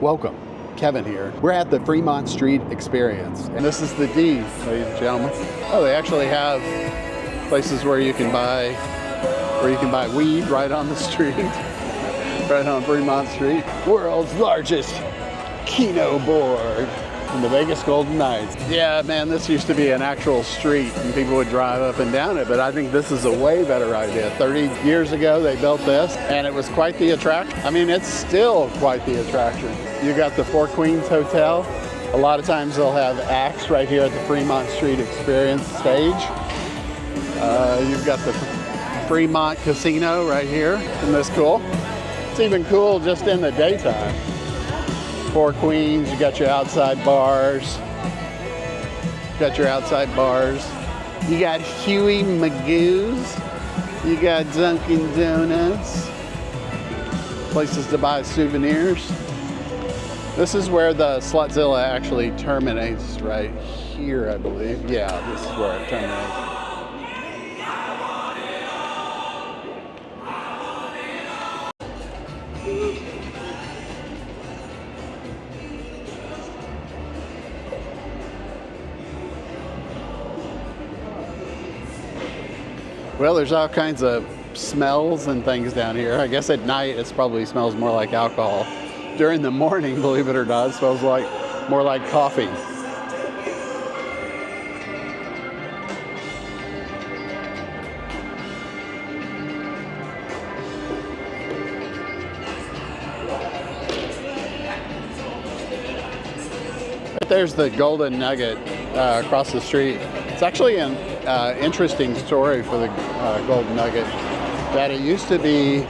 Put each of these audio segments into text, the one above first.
Welcome, Kevin here. We're at the Fremont Street Experience, and this is the D, ladies and gentlemen. Oh, they actually have places where you can buy weed right on the street, right on Fremont Street. World's largest Keno board in the Vegas Golden Knights. Yeah, man, this used to be an actual street and people would drive up and down it, but I think this is a way better idea. 30 years ago they built this and it was quite the attraction. I mean, it's still quite the attraction. You got the Four Queens Hotel. A lot of times they'll have acts right here at the Fremont Street Experience stage. You've got the Fremont Casino right here. Isn't this cool? It's even cool just in the daytime. Four Queens, you got your outside bars. You got Huey Magoo's. You got Dunkin' Donuts. Places to buy souvenirs. This is where the Slutzilla actually terminates, right here, I believe. Yeah, this is where it terminates. Well, there's all kinds of smells and things down here. I guess at night it probably smells more like alcohol. During the morning, believe it or not, it smells more like coffee. Right there's the Golden Nugget across the street. It's actually an interesting story for the Golden Nugget, that it used to be,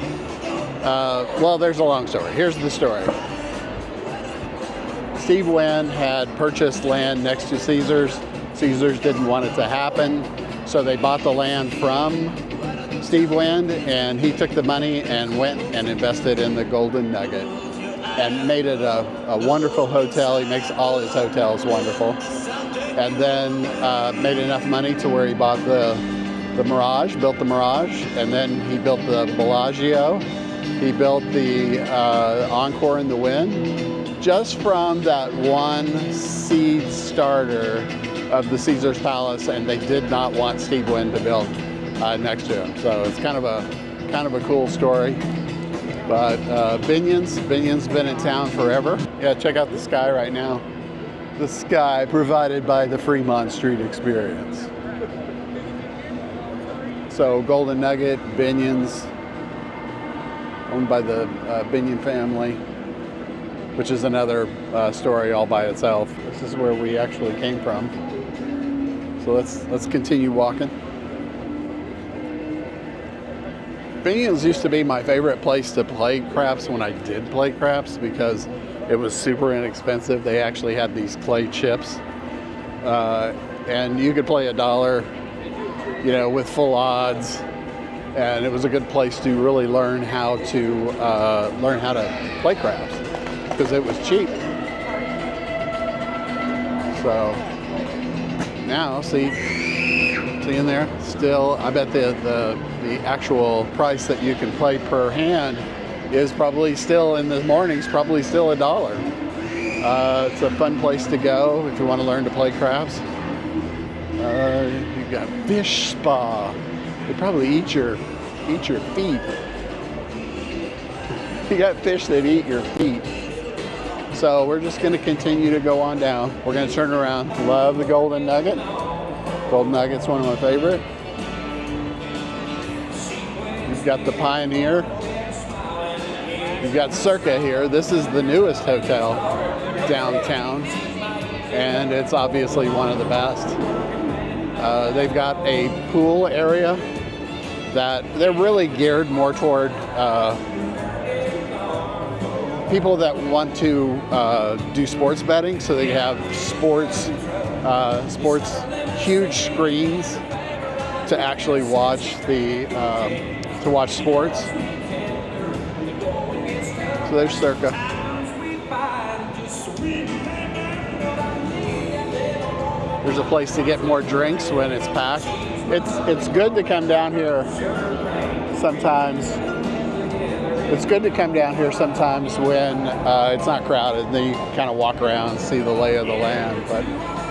well, there's a long story. Here's the story. Steve Wynn had purchased land next to Caesars. Caesars didn't want it to happen, so they bought the land from Steve Wynn, and he took the money and went and invested in the Golden Nugget and made it a wonderful hotel. He makes all his hotels wonderful. And then made enough money to where he bought the Mirage, built the Mirage, and then he built the Bellagio. He built the Encore in the Wynn, just from that one seed starter of the Caesars Palace, and they did not want Steve Wynn to build next to him. So it's kind of a cool story. But Binion's been in town forever. Yeah, check out the sky right now. The sky provided by the Fremont Street Experience. So Golden Nugget, Binion's, owned by the Binion family, which is another story all by itself. This is where we actually came from. So let's continue walking. Binion's used to be my favorite place to play craps when I did play craps, because it was super inexpensive. They actually had these clay chips, and you could play $1, with full odds, and it was a good place to really learn how to play craps, because it was cheap. So now, see in there, still, I bet the actual price that you can play per hand is probably still, in the mornings, probably still $1. It's a fun place to go if you want to learn to play craps. You've got fish spa. They probably eat your feet. You got fish that eat your feet. So we're just going to continue to go on down. We're going to turn around. Love the Golden Nugget. Golden Nugget's one of my favorite. You've got the Pioneer. You've got Circa here. This is the newest hotel downtown, and it's obviously one of the best. They've got a pool area that they're really geared more toward people that want to do sports betting. So they have sports huge screens to actually watch sports. So there's Circa. There's a place to get more drinks when it's packed. It's good to come down here sometimes It's good to come down here sometimes when it's not crowded. Then you kind of walk around and see the lay of the land. But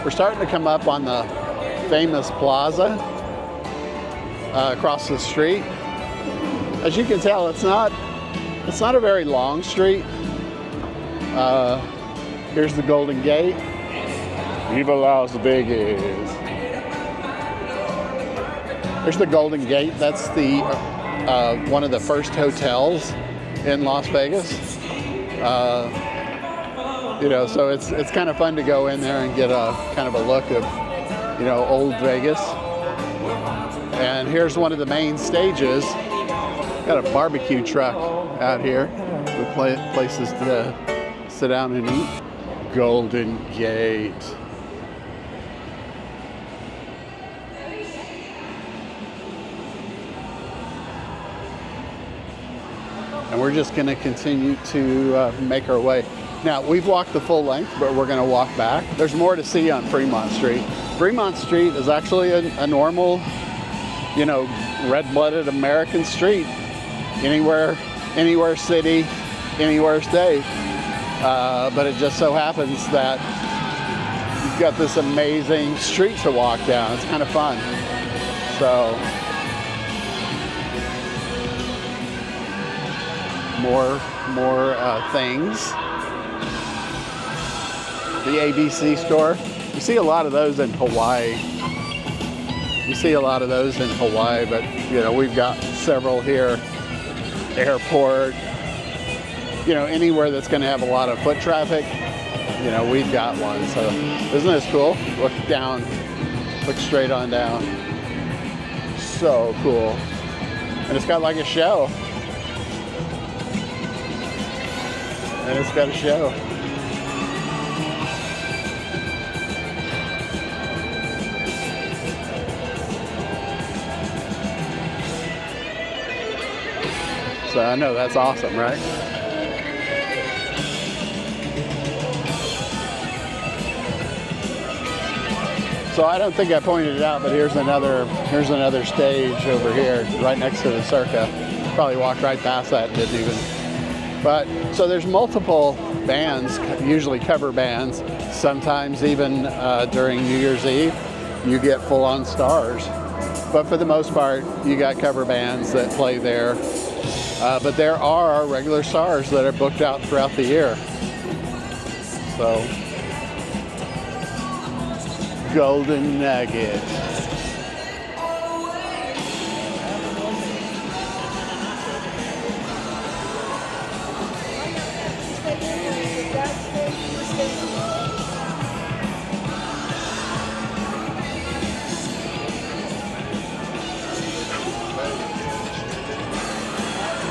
we're starting to come up on the famous plaza across the street. As you can tell, it's not a very long street. Here's the Golden Gate. Viva Las Vegas. There's the Golden Gate. That's the one of the first hotels in Las Vegas. You know, so it's kind of fun to go in there and get a kind of a look of, you know, old Vegas. And here's one of the main stages. Got a barbecue truck out here with places to sit down and eat. Golden Gate. And we're just going to continue to make our way. Now, we've walked the full length, but we're going to walk back. There's more to see on Fremont Street. Fremont Street is actually a normal, you know, red-blooded American street. Anywhere city, anywhere state. But it just so happens that you've got this amazing street to walk down. It's kind of fun. So, more things. The ABC store. You see a lot of those in Hawaii. But you know, we've got several here. Airport. You know, anywhere that's going to have a lot of foot traffic, you know, we've got one. So isn't this cool? Look down, look straight on down. So cool. And it's got like a show. And it's got a show. So I know that's awesome, right? So I don't think I pointed it out, but here's another stage over here, right next to the Circa. Probably walked right past that and didn't even. But so there's multiple bands, usually cover bands. Sometimes even during New Year's Eve, you get full-on stars. But for the most part, you got cover bands that play there. But there are regular stars that are booked out throughout the year. So, Golden Nugget.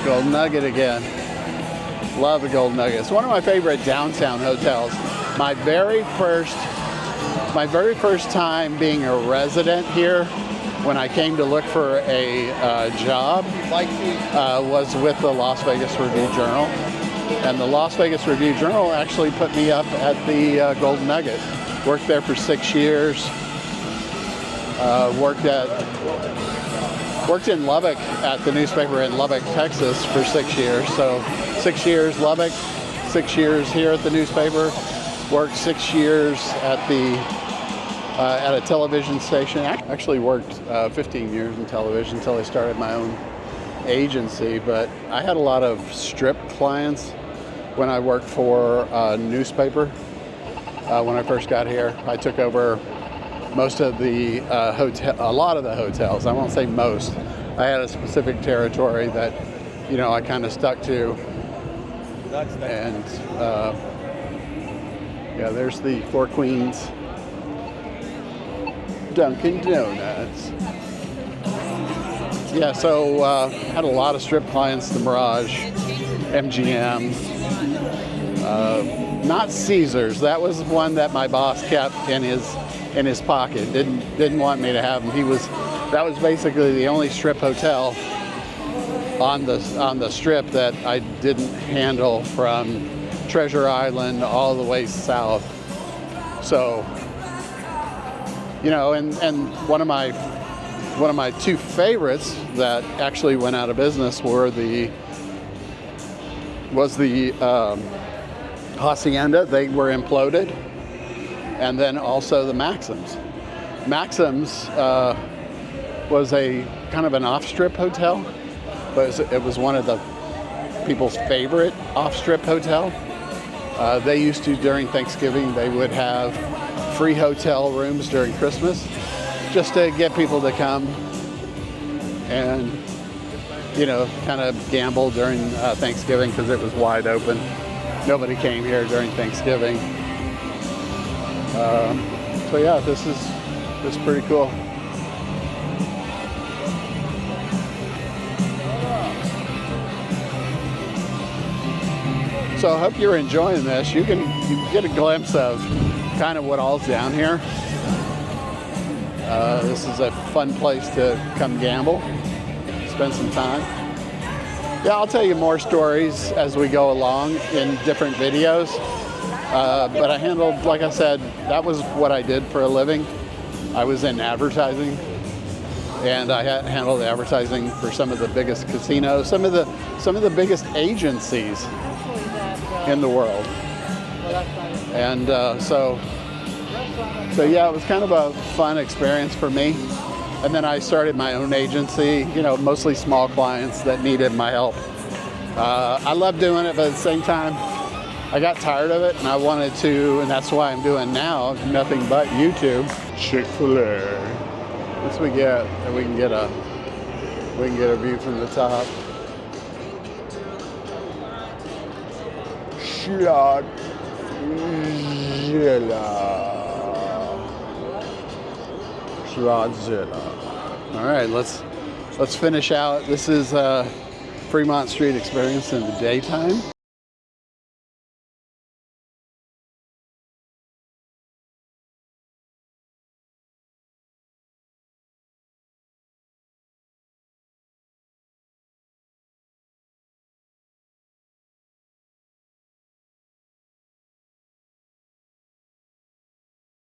Golden Nugget again. Love the Golden Nugget. It's one of my favorite downtown hotels. My very first time being a resident here, when I came to look for a job, was with the Las Vegas Review-Journal. And the Las Vegas Review-Journal actually put me up at the Golden Nugget. Worked there for 6 years. Worked in Lubbock at the newspaper in Lubbock, Texas for 6 years. So 6 years Lubbock, 6 years here at the newspaper. Worked 6 years at a television station. Actually worked 15 years in television until I started my own agency. But I had a lot of strip clients when I worked for a newspaper. When I first got here, I took over most of the a lot of the hotels. I won't say most. I had a specific territory that, you know, I kind of stuck to. And yeah, there's the Four Queens Dunkin' Donuts. Yeah, so had a lot of strip clients, the Mirage, MGM, not Caesars. That was one that my boss kept in his pocket. Didn't want me to have him. That was basically the only strip hotel on the strip that I didn't handle from Treasure Island all the way south. So, you know, and one of my two favorites that actually went out of business were the was the Hacienda. They were imploded. And then also the Maxim's. Maxim's was a kind of an off-strip hotel, but it was one of the people's favorite off-strip hotel. They used to, during Thanksgiving, they would have free hotel rooms during Christmas just to get people to come and, you know, kind of gamble during Thanksgiving because it was wide open. Nobody came here during Thanksgiving. So yeah, this is pretty cool. So I hope you're enjoying this. You can get a glimpse of kind of what all's down here. This is a fun place to come gamble, spend some time. Yeah, I'll tell you more stories as we go along in different videos. But I handled, like I said, that was what I did for a living. I was in advertising, and I handled advertising for some of the biggest casinos, some of the biggest agencies in the world. And so yeah, it was kind of a fun experience for me. And then I started my own agency, you know, mostly small clients that needed my help. I love doing it, but at the same time, I got tired of it, and I wanted to, and that's why I'm doing now nothing but YouTube. Chick-fil-A. Once we get, we can get a view from the top. Schlagzilla. All right, let's finish out. This is Fremont Street experience in the daytime.